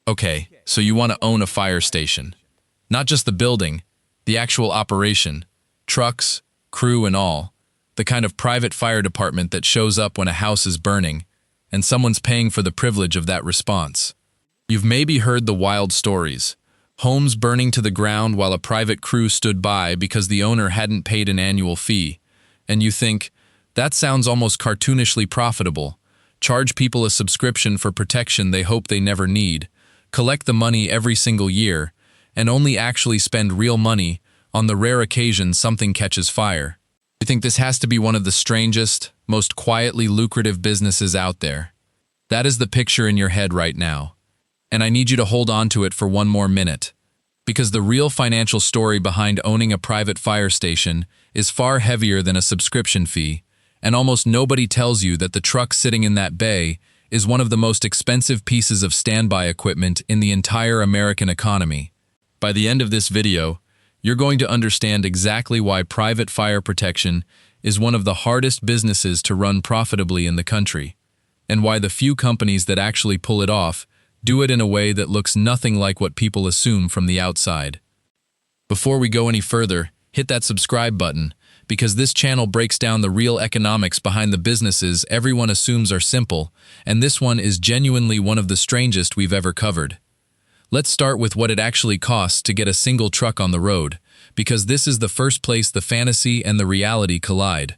Okay, so you want to own a fire station. Not just the building, the actual operation, trucks, crew and all, the kind of private fire department that shows up when a house is burning, and someone's paying for the privilege of that response. You've maybe heard the wild stories. Homes burning to the ground while a private crew stood by because the owner hadn't paid an annual fee. And you think, that sounds almost cartoonishly profitable. Charge people a subscription for protection they hope they never need, collect the money every single year, and only actually spend real money on the rare occasion something catches fire. You think this has to be one of the strangest, most quietly lucrative businesses out there. That is the picture in your head right now. And I need you to hold on to it for one more minute. Because the real financial story behind owning a private fire station is far heavier than a subscription fee, and almost nobody tells you that the truck sitting in that bay is one of the most expensive pieces of standby equipment in the entire American economy. By the end of this video, you're going to understand exactly why private fire protection is one of the hardest businesses to run profitably in the country, and why the few companies that actually pull it off do it in a way that looks nothing like what people assume from the outside. Before we go any further, hit that subscribe button, because this channel breaks down the real economics behind the businesses everyone assumes are simple, and this one is genuinely one of the strangest we've ever covered. Let's start with what it actually costs to get a single truck on the road, because this is the first place the fantasy and the reality collide.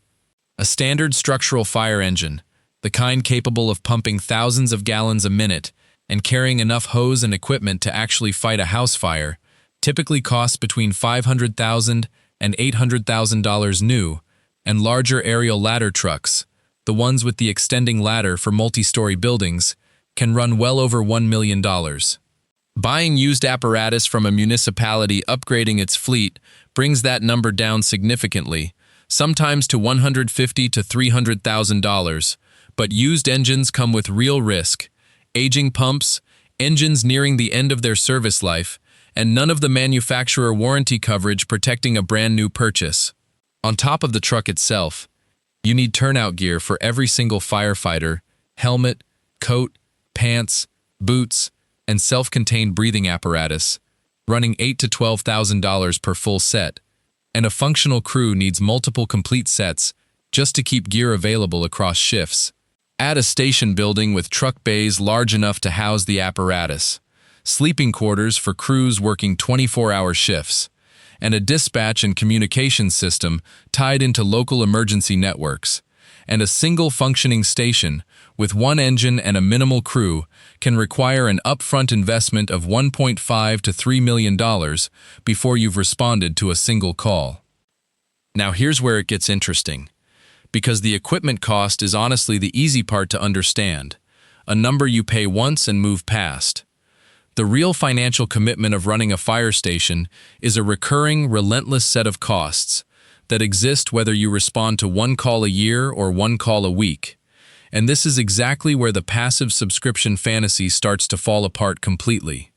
A standard structural fire engine, the kind capable of pumping thousands of gallons a minute and carrying enough hose and equipment to actually fight a house fire, typically costs between $500,000 and $800,000 new, and larger aerial ladder trucks, the ones with the extending ladder for multi-story buildings, can run well over $1 million. Buying used apparatus from a municipality upgrading its fleet brings that number down significantly, sometimes to $150,000 to $300,000, but used engines come with real risk, aging pumps, engines nearing the end of their service life, and none of the manufacturer warranty coverage protecting a brand new purchase. On top of the truck itself, you need turnout gear for every single firefighter, helmet, coat, pants, boots, and self-contained breathing apparatus, running $8,000 to $12,000 per full set, and a functional crew needs multiple complete sets just to keep gear available across shifts. Add a station building with truck bays large enough to house the apparatus, sleeping quarters for crews working 24-hour shifts, and a dispatch and communication system tied into local emergency networks, and a single functioning station with one engine and a minimal crew can require an upfront investment of $1.5 to $3 million before you've responded to a single call. Now here's where it gets interesting, because the equipment cost is honestly the easy part to understand, a number you pay once and move past. The real financial commitment of running a fire station is a recurring, relentless set of costs that exist whether you respond to one call a year or one call a week. And this is exactly where the passive subscription fantasy starts to fall apart completely.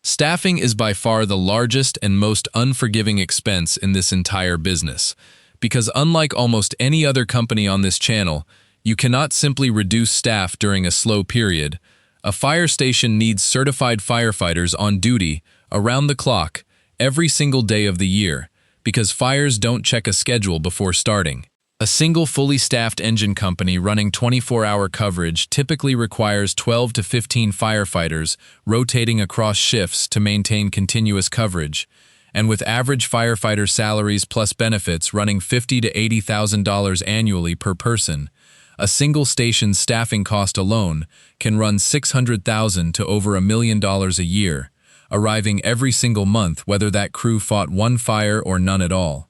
Staffing is by far the largest and most unforgiving expense in this entire business, because unlike almost any other company on this channel, you cannot simply reduce staff during a slow period. A fire station needs certified firefighters on duty around the clock every single day of the year, because fires don't check a schedule before starting. A single fully staffed engine company running 24-hour coverage typically requires 12 to 15 firefighters rotating across shifts to maintain continuous coverage, and with average firefighter salaries plus benefits running $50,000 to $80,000 annually per person, a single station's staffing cost alone can run $600,000 to over $1 million a year, arriving every single month whether that crew fought one fire or none at all.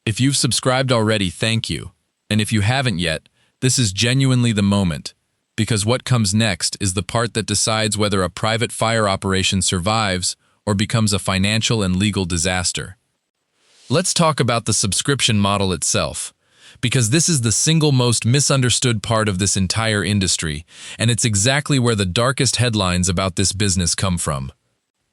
If you've subscribed already, thank you. And if you haven't yet, this is genuinely the moment, because what comes next is the part that decides whether a private fire operation survives or becomes a financial and legal disaster. Let's talk about the subscription model itself, because this is the single most misunderstood part of this entire industry, and it's exactly where the darkest headlines about this business come from.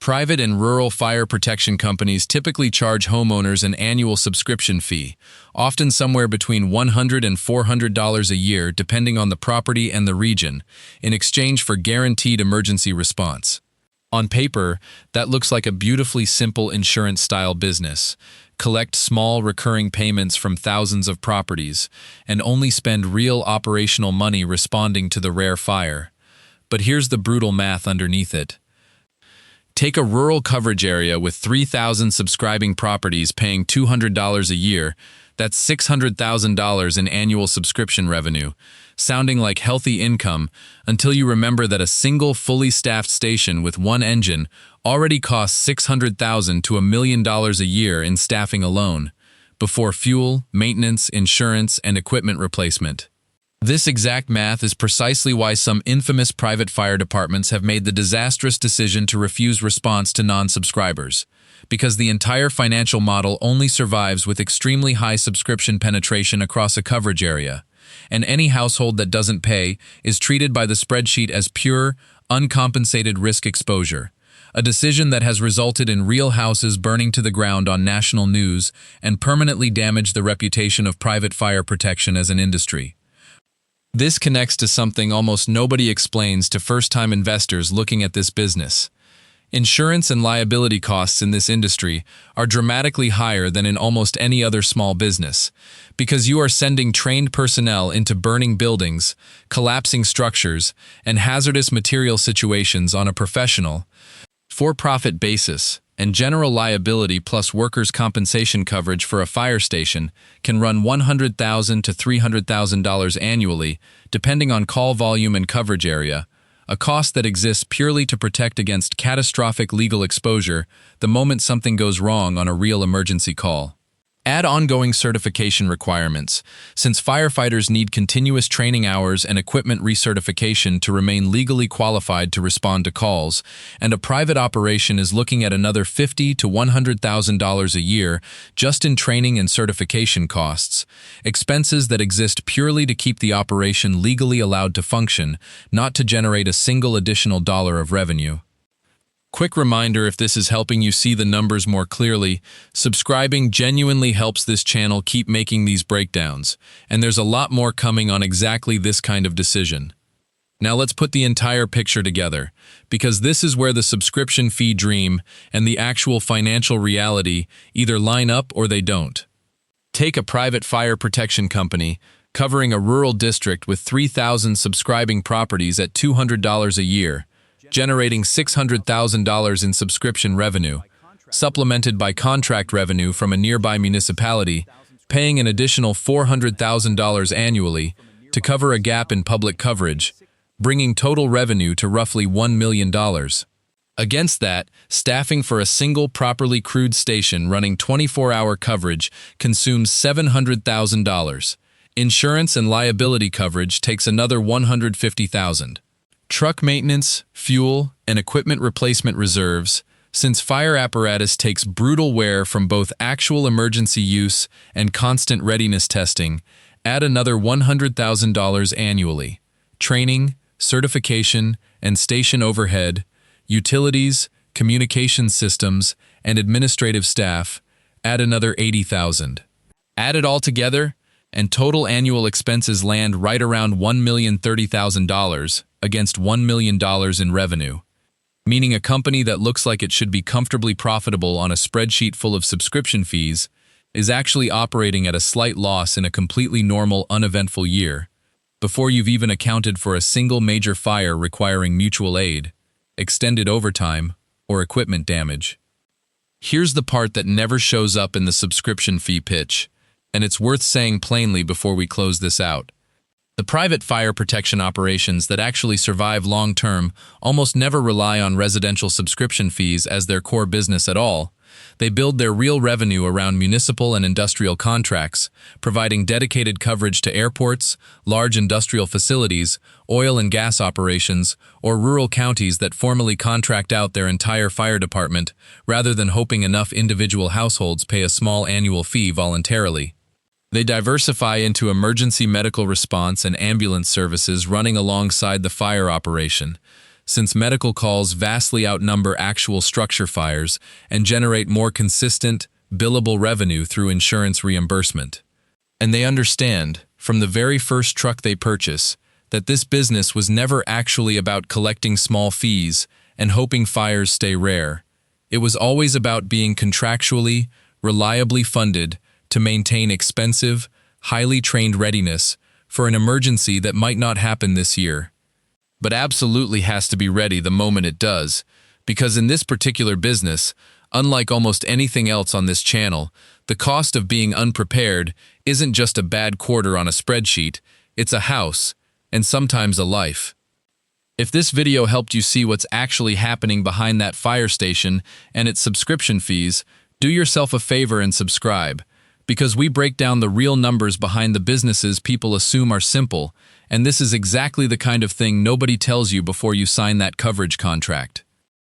Private and rural fire protection companies typically charge homeowners an annual subscription fee, often somewhere between $100 and $400 a year depending on the property and the region, in exchange for guaranteed emergency response. On paper, that looks like a beautifully simple insurance-style business. Collect small recurring payments from thousands of properties, and only spend real operational money responding to the rare fire. But here's the brutal math underneath it. Take a rural coverage area with 3,000 subscribing properties paying $200 a year. That's $600,000 in annual subscription revenue, sounding like healthy income until you remember that a single fully staffed station with one engine already costs $600,000 to $1 million a year in staffing alone, before fuel, maintenance, insurance, and equipment replacement. This exact math is precisely why some infamous private fire departments have made the disastrous decision to refuse response to non-subscribers, because the entire financial model only survives with extremely high subscription penetration across a coverage area, and any household that doesn't pay is treated by the spreadsheet as pure, uncompensated risk exposure, a decision that has resulted in real houses burning to the ground on national news and permanently damaged the reputation of private fire protection as an industry. This connects to something almost nobody explains to first-time investors looking at this business. Insurance and liability costs in this industry are dramatically higher than in almost any other small business, because you are sending trained personnel into burning buildings, collapsing structures, and hazardous material situations on a professional, for-profit basis, and general liability plus workers' compensation coverage for a fire station can run $100,000 to $300,000 annually, depending on call volume and coverage area, a cost that exists purely to protect against catastrophic legal exposure the moment something goes wrong on a real emergency call. Add ongoing certification requirements, since firefighters need continuous training hours and equipment recertification to remain legally qualified to respond to calls, and a private operation is looking at another $50,000 to $100,000 a year just in training and certification costs, expenses that exist purely to keep the operation legally allowed to function, not to generate a single additional dollar of revenue. Quick reminder, if this is helping you see the numbers more clearly, subscribing genuinely helps this channel keep making these breakdowns, and there's a lot more coming on exactly this kind of decision. Now let's put the entire picture together, because this is where the subscription fee dream and the actual financial reality either line up or they don't. Take a private fire protection company covering a rural district with 3,000 subscribing properties at $200 a year, generating $600,000 in subscription revenue, supplemented by contract revenue from a nearby municipality, paying an additional $400,000 annually to cover a gap in public coverage, bringing total revenue to roughly $1 million. Against that, staffing for a single properly crewed station running 24-hour coverage consumes $700,000. Insurance and liability coverage takes another $150,000. Truck maintenance, fuel, and equipment replacement reserves, since fire apparatus takes brutal wear from both actual emergency use and constant readiness testing, add another $100,000 annually. Training, certification, and station overhead, utilities, communication systems, and administrative staff, add another $80,000. Add it all together, and total annual expenses land right around $1,030,000 against $1 million in revenue, meaning a company that looks like it should be comfortably profitable on a spreadsheet full of subscription fees is actually operating at a slight loss in a completely normal, uneventful year, before you've even accounted for a single major fire requiring mutual aid, extended overtime, or equipment damage. Here's the part that never shows up in the subscription fee pitch, and it's worth saying plainly before we close this out. The private fire protection operations that actually survive long-term almost never rely on residential subscription fees as their core business at all. They build their real revenue around municipal and industrial contracts, providing dedicated coverage to airports, large industrial facilities, oil and gas operations, or rural counties that formally contract out their entire fire department, rather than hoping enough individual households pay a small annual fee voluntarily. They diversify into emergency medical response and ambulance services running alongside the fire operation, since medical calls vastly outnumber actual structure fires and generate more consistent, billable revenue through insurance reimbursement. And they understand, from the very first truck they purchase, that this business was never actually about collecting small fees and hoping fires stay rare. It was always about being contractually, reliably funded to maintain expensive, highly trained readiness for an emergency that might not happen this year, but absolutely has to be ready the moment it does, because in this particular business, unlike almost anything else on this channel, the cost of being unprepared isn't just a bad quarter on a spreadsheet, it's a house, and sometimes a life. If this video helped you see what's actually happening behind that fire station and its subscription fees, do yourself a favor and subscribe, because we break down the real numbers behind the businesses people assume are simple, and this is exactly the kind of thing nobody tells you before you sign that coverage contract.